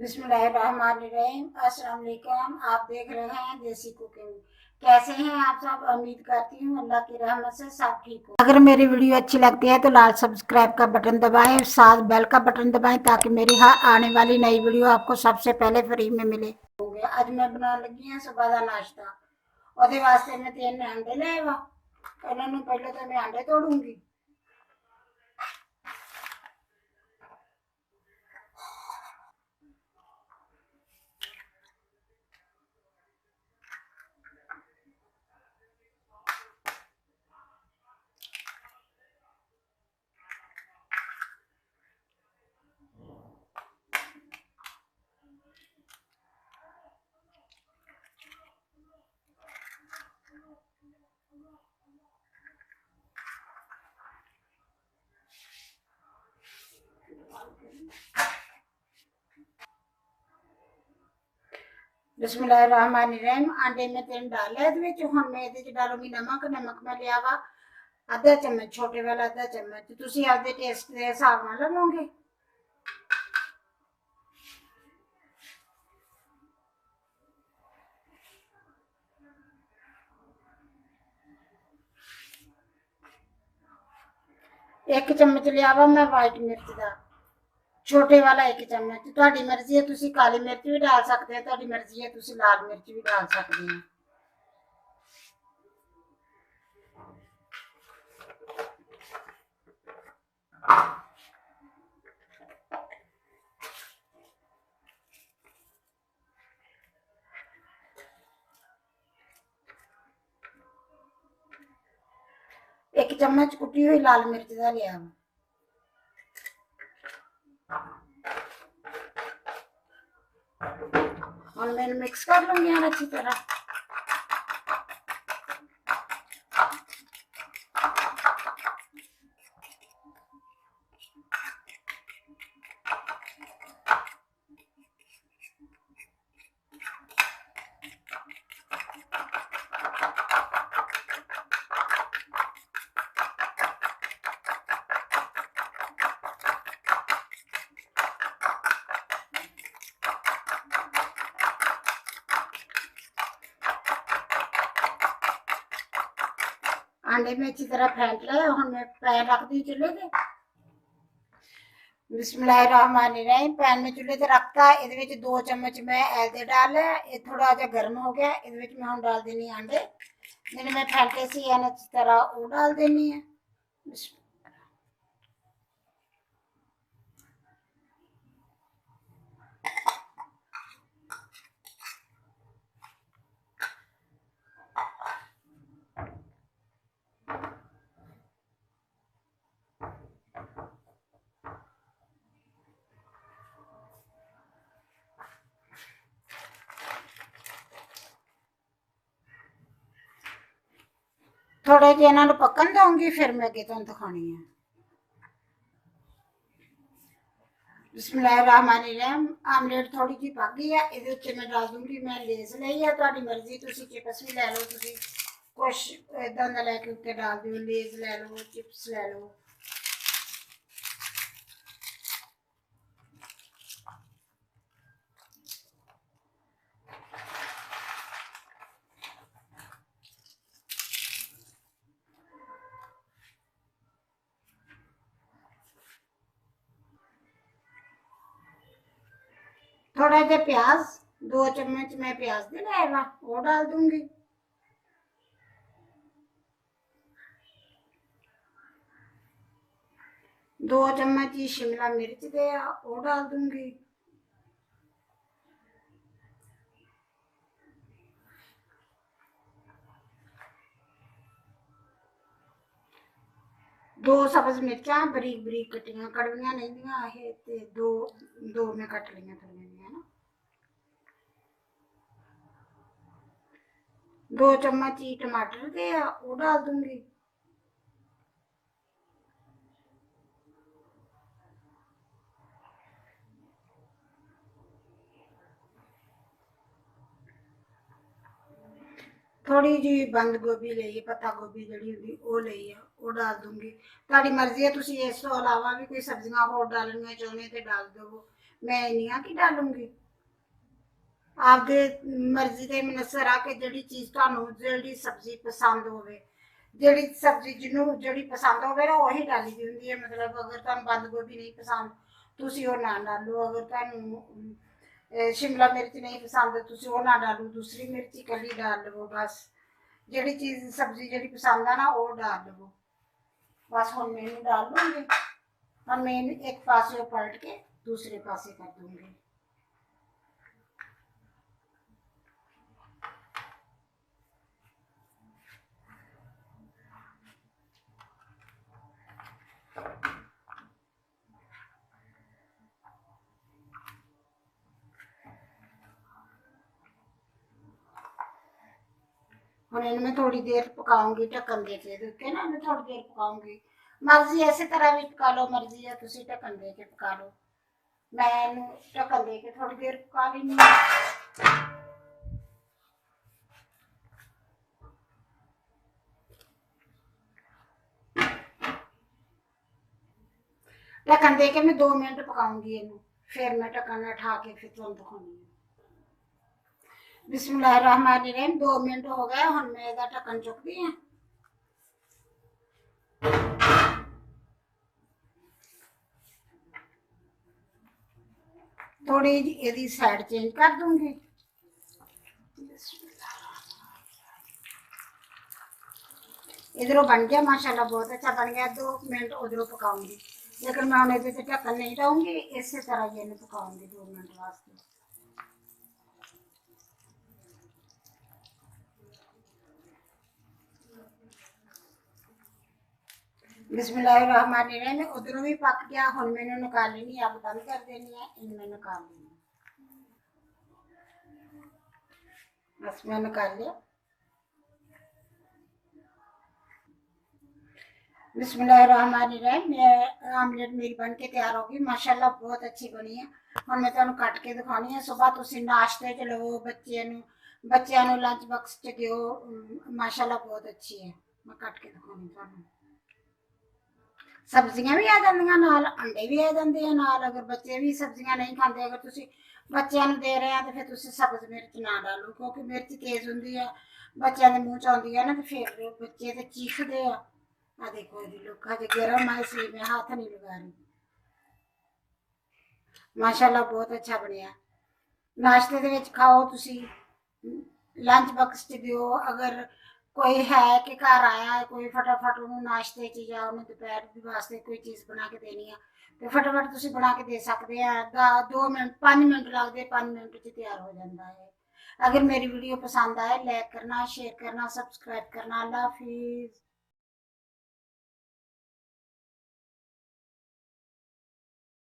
बिस्मिल्लाहिर्रहमानिर्रहीम। अस्सलाम वालेकुम। आप देख रहे हैं देसी कुकिंग। कैसे हैं आप सब? उम्मीद करती हूँ अल्लाह की रहमत से सब ठीक हो। अगर मेरी वीडियो अच्छी लगती है तो लाल सब्सक्राइब का बटन दबाएं, साथ बेल का बटन दबाएं ताकि मेरी हर आने वाली नई वीडियो आपको सबसे पहले फ्री में मिले। आज मैं बना लगी हाँ सुबह का नाश्ता। ਉਹਦੇ वास्ते मैं 3 अंडे ले आवा। उन्होंने पहले तो मैं अंडे तोड़ूंगी। बिस्मिल्लाहिर्रहमानिर्रहीम। अंडे में 3 डाले हम मैं डालूंगी नमक। नमक में लिया वा आधा चम्मच, छोटे वाला आधा चम्मच। तुसी आपदे टेस्ट के हिसाब नाल लवोगे। एक चम्मच लिया वा मैं वाइट मिर्च का, छोटे वाला 1 चम्मच। तुहाडी मर्जी है, तुसी काली मिर्च भी डाल सकते हैं, तुहाडी मर्जी है तुसी लाल मिर्च भी डाल सकते हैं। एक चम्मच कुटी हुई लाल मिर्च का लिया। और मैं मिक्स कर लूंगी यार अच्छी तरह। अंडे में अच्छी तरह फेंट लिया। हम मैं पैन रख दी चूल्हे पे। बिस्मिल्लाहिर्रहमानिर्रहीम। पैन में चूल्हे पे रखता। ये 2 चम्मच मैं ऐसे डाल है। ये थोड़ा जा गर्म हो गया। ये मैं हम डाल देनी अंडे जिन्हें मैं फेंटे सी अच्छी तरह वो डाल देनी है। थोड़े जे इन्हां नूं पकन दूंगी फिर मैं अगे तुहानूं दिखानी है। बिस्मिल्लाहिर्रहमानिर्रहीम। आमलेट थोड़ी जी पक गई है। ये मैं डाल दूंगी मैं लेस ली है। तुहाडी मर्जी, तुसी चिप्स भी लै लो, तुसी कुछ इदां दा लैके उत्ते डाल दिओ। लेस लै लो, चिप्स लै लो। थोड़ा जा प्याज, 2 चम्मच मैं प्याज दे लाया वो डाल दूंगी। दो चम्मच ही शिमला मिर्च दे वो डाल दूंगी। दो सब्ज मिर्चा बरीक बरीक कटियां, कड़वियां नहीं दियां है ते दो मैं कट लियां थोड़ी है ना। 2 चम्मच ही टमाटर दे वो डाल दूंगी। थोड़ी जी बंद गोभी ली, पत्ता गोभी जी होंगी वो ली है वो डाल दूंगी। ताड़ी मर्जी है, तुसी इस तो अलावा भी कोई सब्जियां होर डालनियां चाहते तो डाल दो। मैं इन्नियां की डालूंगी। आपदे मर्जी दे मनसर आ के जिहड़ी चीज़ तुहानूं जिहड़ी सब्जी पसंद होवे, जिहड़ी सब्जी जिन्हों जिहड़ी पसंद होवे ना उही डाली दी हुंदी है। मतलब अगर तुहानूं बंद गोभी नहीं पसंद तुसीं ओह ना डालो, अगर तुहानूं शिमला मिर्च नहीं पसंद तुसीं ओह ना डालो, दूसरी मिर्च कली डाल लवो। बस जिहड़ी चीज़ सब्जी जिहड़ी पसंद आ ना ओह डाल लवो। बस हुण मैं इहनूं डाल लूँगी। हुण मैं एक पासे पलट के दूसरे पासे कर दूँगी। हुण इन्हूं मैं थोड़ी देर पकाऊंगी ढक्कन दे के ना, इन्हूं थोड़ी देर पकाऊंगी। मर्जी इस तरह भी पका लो, मर्जी है तुसीं ढक्कन दे के पका लो। मैं इन्हूं ढक्कन दे के थोड़ी देर पका लैनी है। ढक्कन दे के मैं 2 मिनट पकाऊंगी इन्हूं, फिर मैं ढक्कन उठा के फिर तुहानूं दिखाऊंगी। बिस्मिल्लाहिर्रहमानिर्रहीम। 2 मिनट हो गए, हुण मैं इहदा ढक्कन चुकदी हां। थोड़ी जी इहदी साइड चेंज कर दूंगी। इधरों बन गया माशाल्लाह, बहुत अच्छा बन गया। 2 मिनट उधरों पकाऊंगी, लेकिन मैं हुण इहदे ते ढक्कन नहीं लाऊंगी, इस तरह ही इहनूं पकाऊंगी 2 मिनट वास्ते। बिस्मिल्लाहिर्रहमानिर्रहीम। उधरों भी पक गया, हुण मैं इहनूं निकाल लेनी, अग बंद कर देनी है, इन्हूं मैं निकाल लेनी। बस मैं निकाल लिया। बिस्मिल्लाहिर्रहमानिर्रहीम। आमलेट मेरी बन के तैयार होगी माशाल्लाह, बहुत अच्छी बनी है। हुण मैं तुहानूं कट के दिखानी है। सुबह तुसीं नाश्ते च लवो, बच्चिआं नूं लंच बॉक्स च दिओ, माशाल्लाह बहुत अच्छी है। मैं कट के दिखाऊंगी तुहानूं। सब्जियां भी आ जांदियां नाल, अंडे भी आ जांदे आ नाल। अगर बच्चे भी सब्जियां नहीं खांदे, अगर तुसीं बच्चिआं नूं दे रहे हैं तो फिर तुसीं सब्ज मिर्च ना डालो, क्योंकि मिर्च तेज़ हुंदी है, बच्चिआं दे मूँह च आउंदी है ना, तो फिर बच्चे ते चीखदे आ। आ देखो जी लोग हजे गर्म है, इसलिए मैं हाथ नहीं लगा रही। माशाल्लाह बहुत अच्छा बनया। नाश्ते दे विच खाओ तुसी, लंच बॉक्स च दिओ। अगर कोई है कि घर आया है कोई, फटाफट उन्होंने नाश्ते च या उन्होंने दोपहर वास्ते कोई चीज़ बना के देनी है तो फटाफट तुसी बना के दे सकते हैं। 2 मिनट 5 मिनट लगते, 5 मिनट च तैयार हो जाता है। अगर मेरी वीडियो पसंद आए लाइक करना, शेयर करना, सब्सक्राइब करना। अल्लाह हाफिज़।